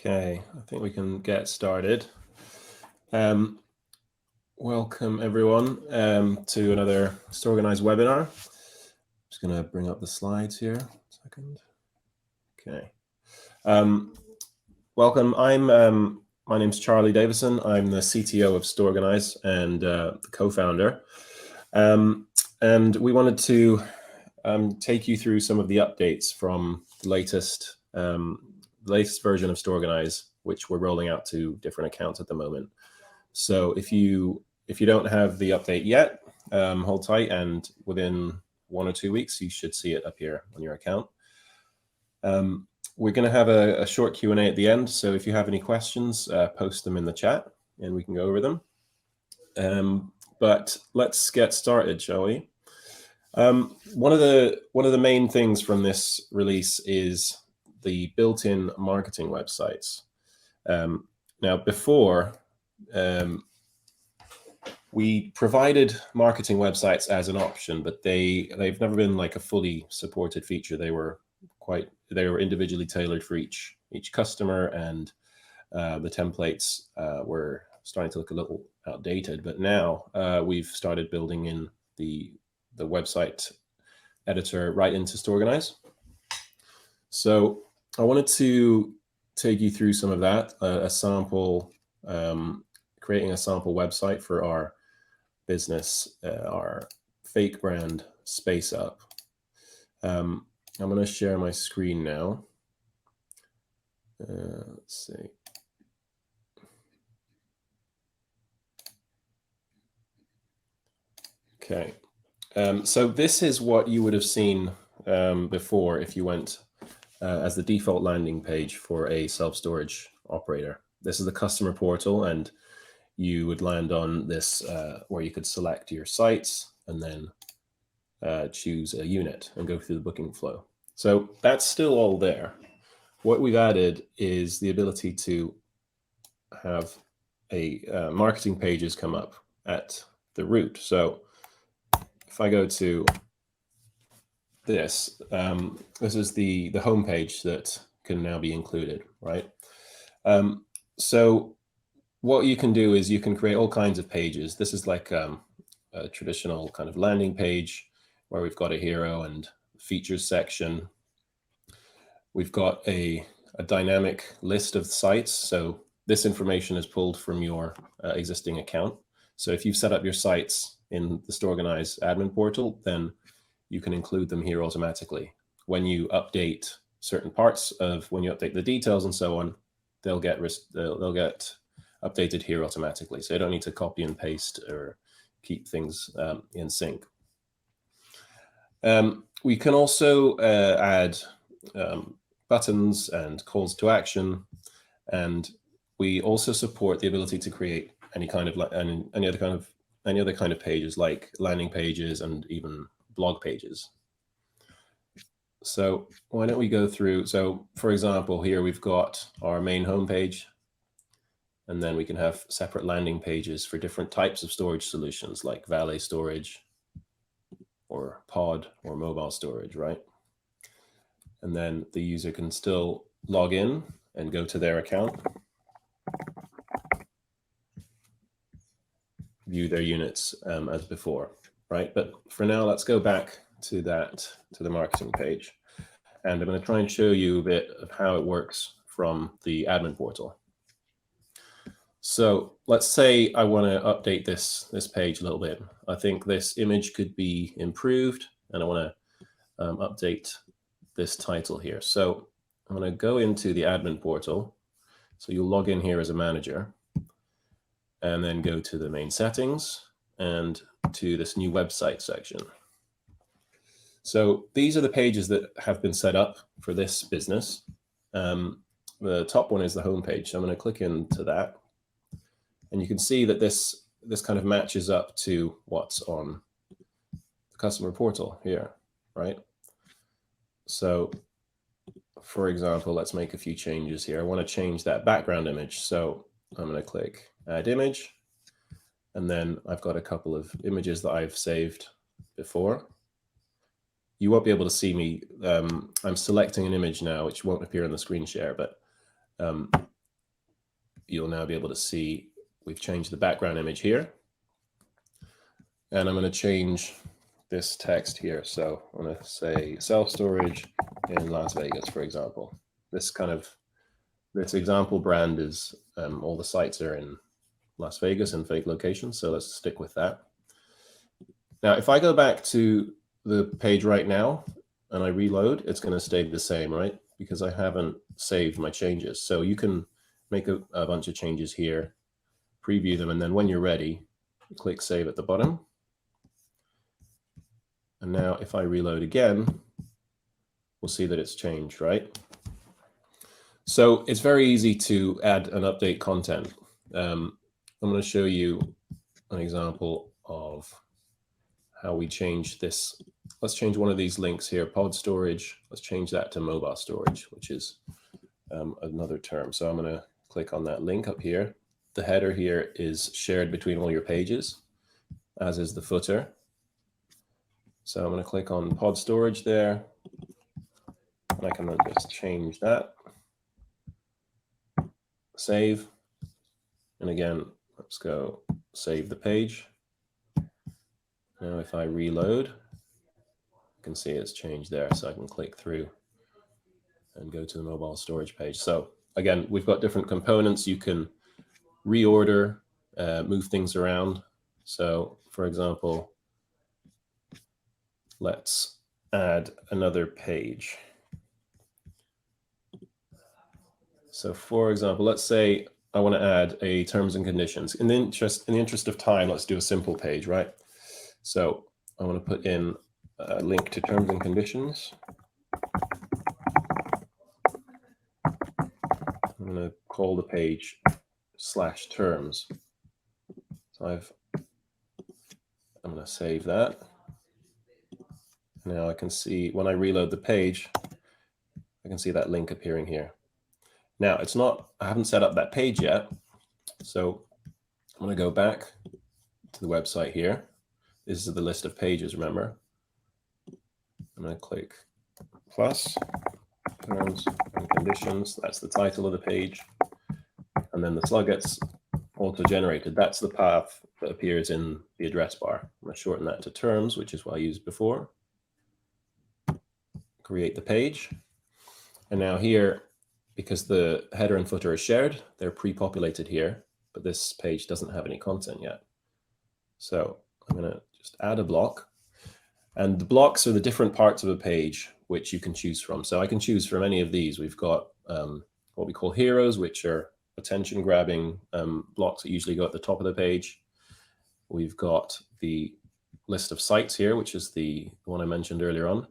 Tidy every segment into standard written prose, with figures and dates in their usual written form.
Okay, I think we can get started. Welcome everyone to another Storeganise webinar. Just going to bring up the slides here. Second. Okay. Welcome. My name's Charlie Davison. I'm the CTO of Storeganise and the co-founder. And we wanted to take you through some of the updates from the latest version of Storeganise, which we're rolling out to different accounts at the moment. So if you don't have the update yet, hold tight, and within 1 or 2 weeks, you should see it up here on your account. We're going to have a short Q&A at the end, so if you have any questions, post them in the chat, and we can go over them. But let's get started, shall we? One of the main things from this release is the built-in marketing websites. Now, before, we provided marketing websites as an option, but they've never been like a fully supported feature. They were individually tailored for each customer, and the templates were starting to look a little outdated. But now we've started building in the website editor right into Storeganise. So I wanted to take you through some of that, a sample, creating a sample website for our business, our fake brand Space Up. I'm going to share my screen now. Let's see. Okay. So this is what you would have seen before if you went as the default landing page for a self-storage operator. This is the customer portal, and you would land on this where you could select your sites and then choose a unit and go through the booking flow. So that's still all there. What we've added is the ability to have a marketing pages come up at the root. So if I go to this, this is the home page that can now be included, right? So what you can do is you can create all kinds of pages. This is like a traditional kind of landing page where we've got a hero and features section. We've got a dynamic list of sites. So this information is pulled from your existing account. So if you've set up your sites in the Storeganise admin portal, then you can include them here automatically. When you update certain parts when you update the details and so on, they'll get updated here automatically. So you don't need to copy and paste or keep things in sync. We can also add buttons and calls to action, and we also support the ability to create any other kind of pages, like landing pages and even blog pages. So why don't we go through? So for example, here we've got our main homepage, and then we can have separate landing pages for different types of storage solutions, like valet storage or pod or mobile storage, right? And then the user can still log in and go to their account, view their units as before, right? But for now, let's go back to the marketing page. And I'm going to try and show you a bit of how it works from the admin portal. So let's say I want to update this page a little bit. I think this image could be improved, and I want to update this title here. So I'm going to go into the admin portal. So you'll log in here as a manager, and then go to the main settings and to this new website section. So these are the pages that have been set up for this business. The top one is the home page. So I'm going to click into that. And you can see that this kind of matches up to what's on the customer portal here, right? So for example, let's make a few changes here. I want to change that background image. So I'm going to click Add Image. And then I've got a couple of images that I've saved before. You won't be able to see me. I'm selecting an image now, which won't appear on the screen share, but you'll now be able to see we've changed the background image here. And I'm going to change this text here. So I'm going to say self-storage in Las Vegas, for example. This example brand is all the sites are in Las Vegas and fake locations. So let's stick with that. Now, if I go back to the page right now and I reload, it's going to stay the same, right? Because I haven't saved my changes. So you can make a bunch of changes here, preview them, and then when you're ready, click save at the bottom. And now if I reload again, we'll see that it's changed, right? So it's very easy to add and update content. I'm going to show you an example of how we change this. Let's change one of these links here, pod storage. Let's change that to mobile storage, which is another term. So I'm going to click on that link up here. The header here is shared between all your pages, as is the footer. So I'm going to click on pod storage there. And I can then just change that. Save. And again, let's go save the page. Now if I reload, you can see it's changed there. So I can click through and go to the mobile storage page. So again, we've got different components. You can reorder, move things around. So for example, let's add another page. So for example, let's say I want to add a terms and conditions. In the interest of time, let's do a simple page, right? So I want to put in a link to terms and conditions. I'm going to call the page /terms. So I'm going to save that. Now I can see when I reload the page, I can see that link appearing here. Now I haven't set up that page yet. So I'm going to go back to the website here. This is the list of pages, remember. I'm going to click plus, terms and conditions. That's the title of the page. And then the slug gets auto-generated. That's the path that appears in the address bar. I'm going to shorten that to terms, which is what I used before. Create the page. And now here, because the header and footer are shared, they're pre-populated here, but this page doesn't have any content yet. So I'm going to just add a block. And the blocks are the different parts of a page which you can choose from. So I can choose from any of these. We've got what we call heroes, which are attention-grabbing blocks that usually go at the top of the page. We've got the list of sites here, which is the one I mentioned earlier on.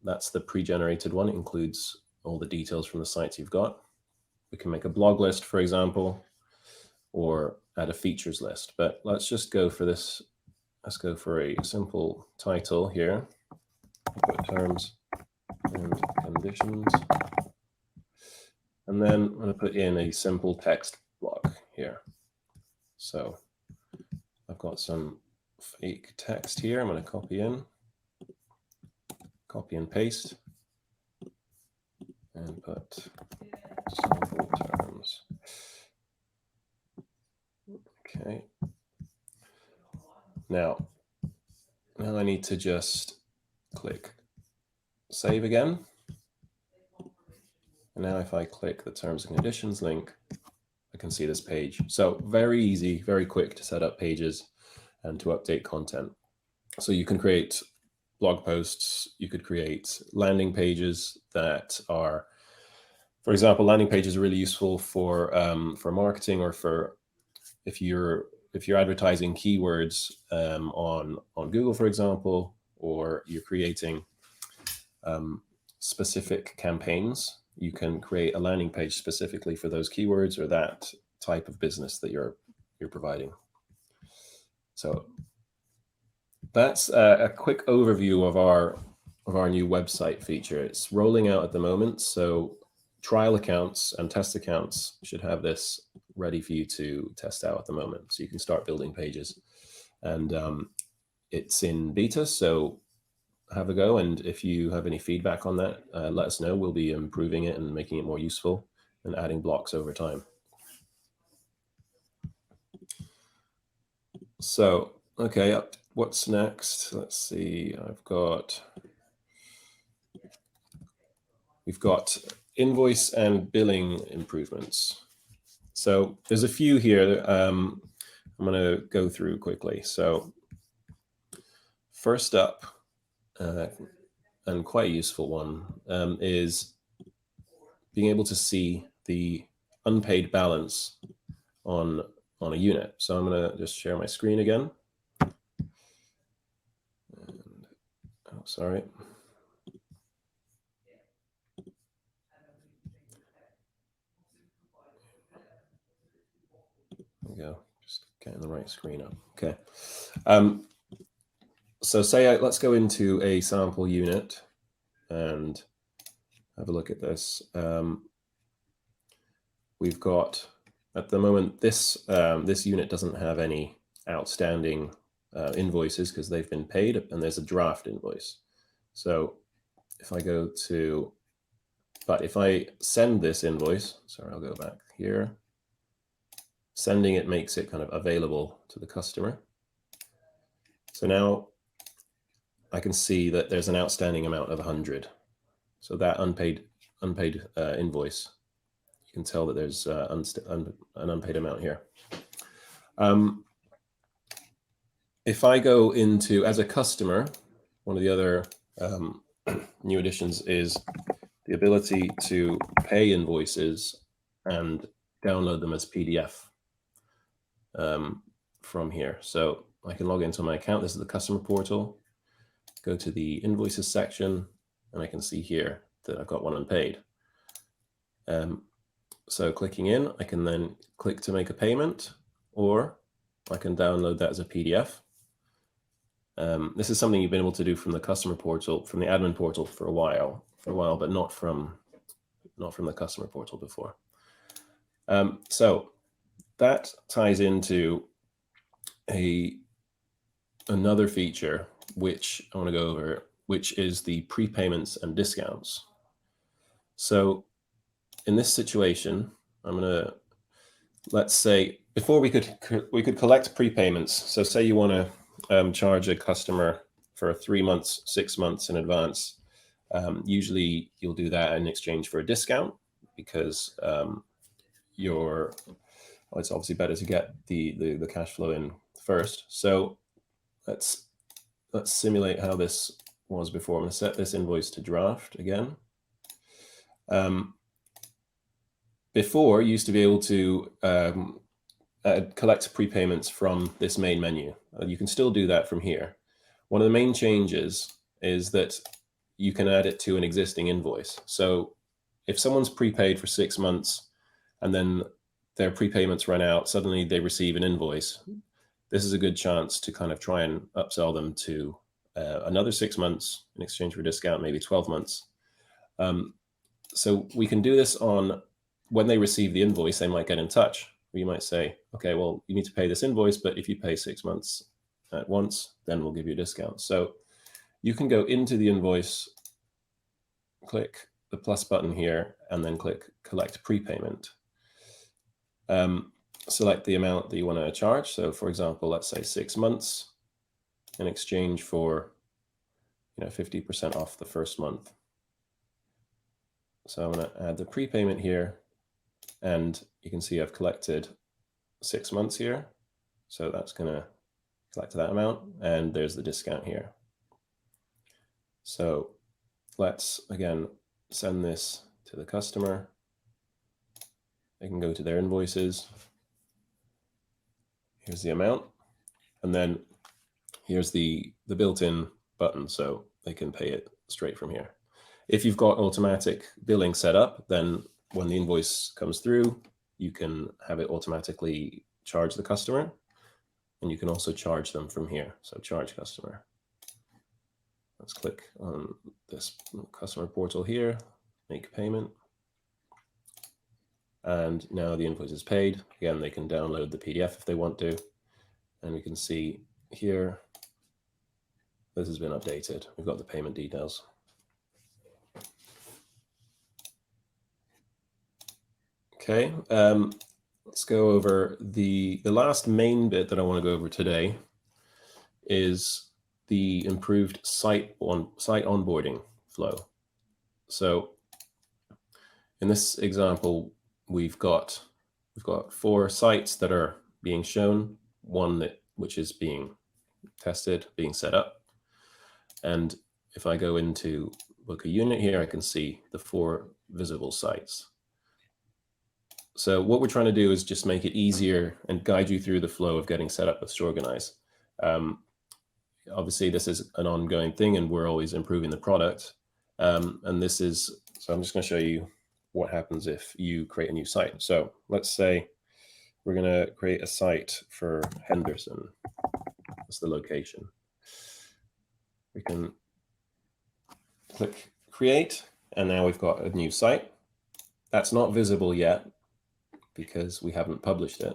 That's the pre-generated one. It includes all the details from the sites you've got. We can make a blog list, for example, or add a features list. But let's just go for this. Let's go for a simple title here. Put terms and conditions. And then I'm going to put in a simple text block here. So I've got some fake text here. I'm going to copy and paste, and put simple terms. Okay. Now I need to just click save again. And now if I click the terms and conditions link, I can see this page. So very easy, very quick to set up pages and to update content. So you can create blog posts, you could create landing pages that are, for example, landing pages are really useful for marketing, or for if you're advertising keywords on Google, for example, or you're creating specific campaigns. You can create a landing page specifically for those keywords or that type of business that you're providing. So that's a quick overview of our new website feature. It's rolling out at the moment, so trial accounts and test accounts should have this ready for you to test out at the moment. So you can start building pages, and it's in beta, so have a go. And if you have any feedback on that, let us know. We'll be improving it and making it more useful and adding blocks over time. So, okay, what's next? Let's see. We've got invoice and billing improvements. So there's a few here. I'm going to go through quickly. So first up, and quite a useful one, is being able to see the unpaid balance on a unit. So I'm going to just share my screen again. And, oh, sorry. There we go. Just getting the right screen up. Okay. So let's go into a sample unit and have a look at this. We've got, at the moment, this unit doesn't have any outstanding invoices because they've been paid, and there's a draft invoice. So if I go to, but if I send this invoice, sorry, I'll go back here. Sending it makes it kind of available to the customer. So now I can see that there's an outstanding amount of 100. So that unpaid invoice, you can tell that there's an unpaid amount here. If I go into, as a customer, one of the other new additions is the ability to pay invoices and download them as PDF from here. So I can log into my account. This is the customer portal. Go to the invoices section, and I can see here that I've got one unpaid. So clicking in, I can then click to make a payment, or I can download that as a PDF. This is something you've been able to do from the customer portal, from the admin portal for a while, but not from the customer portal before. So that ties into another feature which I want to go over, which is the prepayments and discounts. So in this situation, I'm going to, let's say, before we could collect prepayments. So say you want to charge a customer for 3 months, 6 months in advance. Usually you'll do that in exchange for a discount, because it's obviously better to get the cash flow in first. So let's simulate how this was before. I'm going to set this invoice to draft again. Before, you used to be able to collect prepayments from this main menu. You can still do that from here. One of the main changes is that you can add it to an existing invoice. So if someone's prepaid for 6 months and then their prepayments run out, suddenly they receive an invoice, this is a good chance to kind of try and upsell them to another 6 months in exchange for a discount, maybe 12 months. So we can do this on, when they receive the invoice, they might get in touch. You might say, okay, well, you need to pay this invoice, but if you pay 6 months at once, then we'll give you a discount. So you can go into the invoice, click the plus button here, and then click collect prepayment. Select the amount that you want to charge. So for example, let's say 6 months in exchange for 50% off the first month. So I'm going to add the prepayment here, and you can see I've collected 6 months here. So that's going to collect that amount, and there's the discount here. So let's again send this to the customer. They can go to their invoices. Here's the amount, and then here's the built-in button, so they can pay it straight from here. If you've got automatic billing set up, then when the invoice comes through, you can have it automatically charge the customer, and you can also charge them from here. So charge customer. Let's click on this customer portal here, make payment. And now the invoice is paid. Again, they can download the PDF if they want to. And we can see here, this has been updated. We've got the payment details. Okay. let's go over the last main bit that I want to go over today is the improved site onboarding flow. So in this example, we've got 4 sites that are being shown, one which is being tested, being set up. And if I go into book a unit here, I can see the 4 visible sites. So what we're trying to do is just make it easier and guide you through the flow of getting set up with Storeganise. Obviously, this is an ongoing thing, and we're always improving the product. And this is, so I'm just going to show you what happens if you create a new site. So let's say we're going to create a site for Henderson. That's the location. We can click create, and now we've got a new site. That's not visible yet because we haven't published it.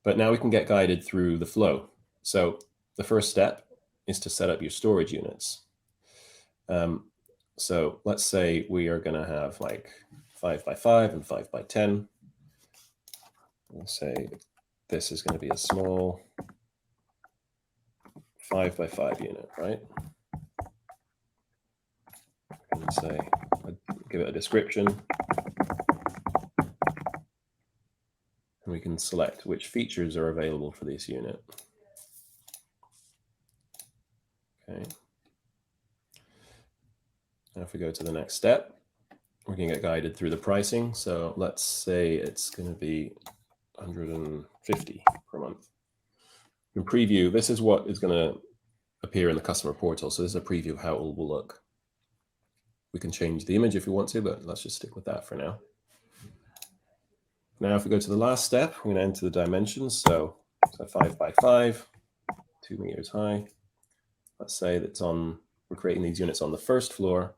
But now we can get guided through the flow. So the first step is to set up your storage units. So let's say we are going to have like 5 by 5 and 5 by 10. We'll say this is going to be a small 5 by 5 unit, right? And say, give it a description. And we can select which features are available for this unit. Okay. Now if we go to the next step, we're going to get guided through the pricing. So let's say it's going to be 150 per month. In preview, this is what is going to appear in the customer portal. So this is a preview of how it will look. We can change the image if we want to, but let's just stick with that for now. Now, if we go to the last step, we're going to enter the dimensions. So 5 by 5, 2 meters high. Let's say that's we're creating these units on the first floor.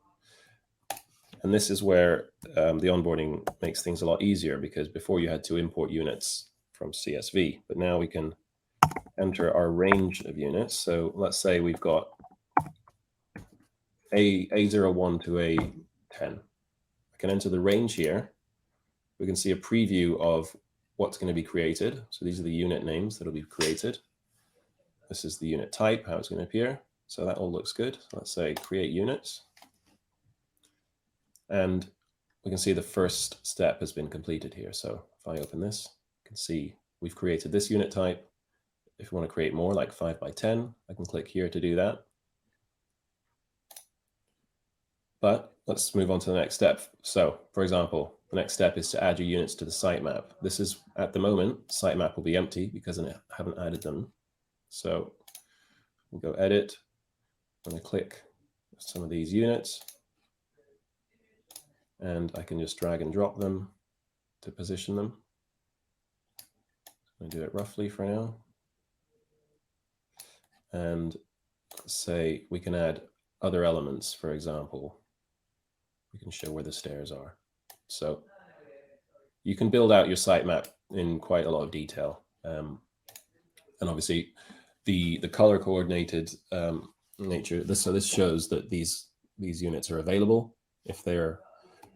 And this is where the onboarding makes things a lot easier, because before you had to import units from CSV, but now we can enter our range of units. So let's say we've got A01 to A10. I can enter the range here. We can see a preview of what's going to be created. So these are the unit names that will be created. This is the unit type, how it's going to appear. So that all looks good. So let's say create units. And we can see the first step has been completed here. So if I open this, you can see we've created this unit type. If you want to create more, like 5 by 10, I can click here to do that. But let's move on to the next step. So for example, the next step is to add your units to the sitemap. This is, at the moment, sitemap will be empty because I haven't added them. So we'll go edit. I'm going to click some of these units, and I can just drag and drop them to position them. I'm going to do it roughly for now. And say we can add other elements. For example, we can show where the stairs are. So you can build out your sitemap in quite a lot of detail. And obviously the color coordinated nature, so this shows that these units are available. If they're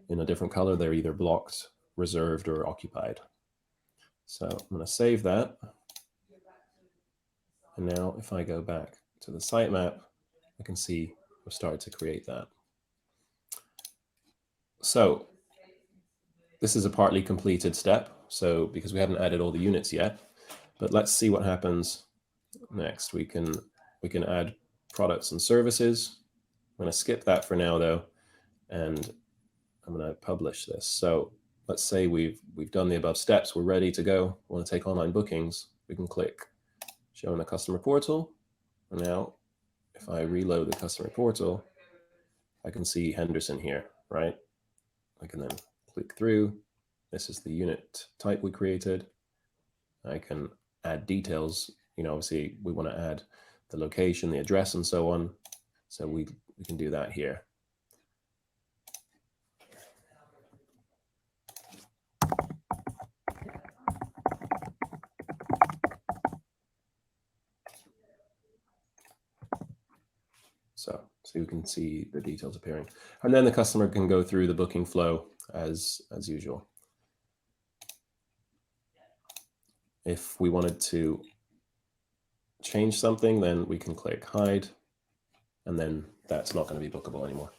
in a different color, they're either blocked, reserved, or occupied. So I'm going to save that. And now if I go back to the sitemap, I can see we've started to create that. So this is a partly completed step. So because we haven't added all the units yet, but let's see what happens next. We can add products and services. I'm going to skip that for now though, and I'm going to publish this. So let's say we've done the above steps. We're ready to go. We want to take online bookings. We can click show in the customer portal. And now if I reload the customer portal, I can see Henderson here, right? I can then click through. This is the unit type we created. I can add details. Obviously we want to add the location, the address, and so on. So we can do that here. So you can see the details appearing. And then the customer can go through the booking flow as usual. If we wanted to change something, then we can click hide, and then that's not going to be bookable anymore.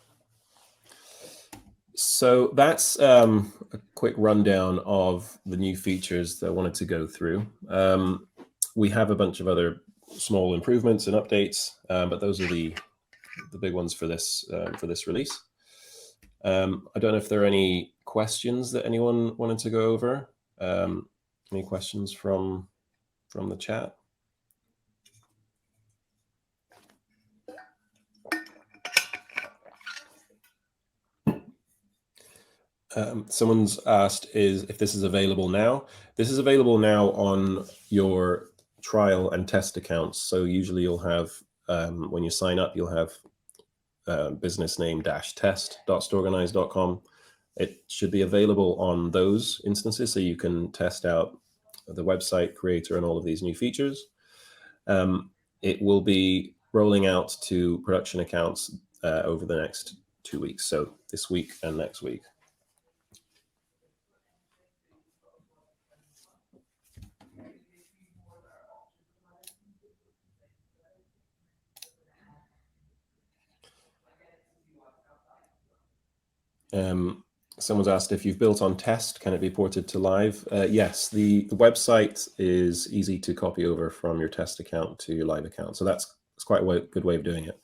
So that's a quick rundown of the new features that I wanted to go through. We have a bunch of other small improvements and updates, but those are the big ones for this release. I don't know if there are any questions that anyone wanted to go over. Any questions from the chat? Someone's asked if this is available now. This is available now on your trial and test accounts. So usually you'll have, when you sign up, you'll have business name -test.storeganise.com. It should be available on those instances so you can test out the website creator and all of these new features. It will be rolling out to production accounts over the next 2 weeks. So this week and next week. Someone's asked if you've built on test, can it be ported to live? Yes, the website is easy to copy over from your test account to your live account. So that's quite a good way of doing it.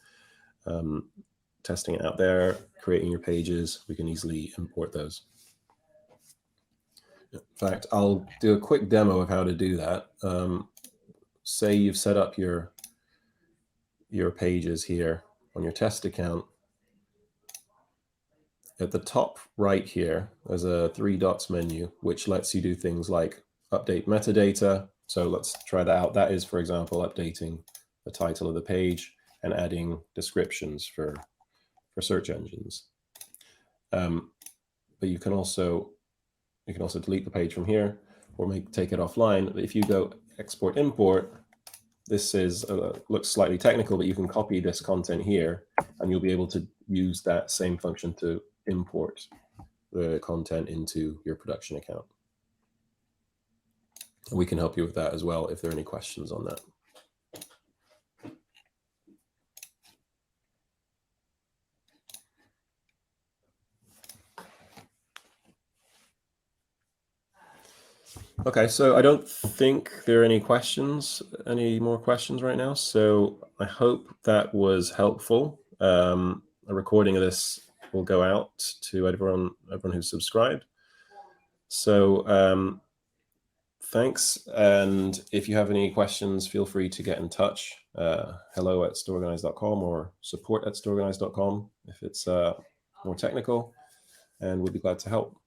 Testing it out there, creating your pages, we can easily import those. In fact, I'll do a quick demo of how to do that. Say you've set up your pages here on your test account. At the top right here, there's a 3 dots menu, which lets you do things like update metadata. So let's try that out. That is, for example, updating the title of the page and adding descriptions for search engines. But you can also delete the page from here or take it offline. But if you go export import, this is looks slightly technical, but you can copy this content here and you'll be able to use that same function to import the content into your production account. And we can help you with that as well if there are any questions on that. Okay, so I don't think there are any more questions right now. So I hope that was helpful. A recording of this will go out to everyone who's subscribed. So thanks. And if you have any questions, feel free to get in touch. hello@storeganise.com or support@storeganise.com if it's more technical, and we'll be glad to help.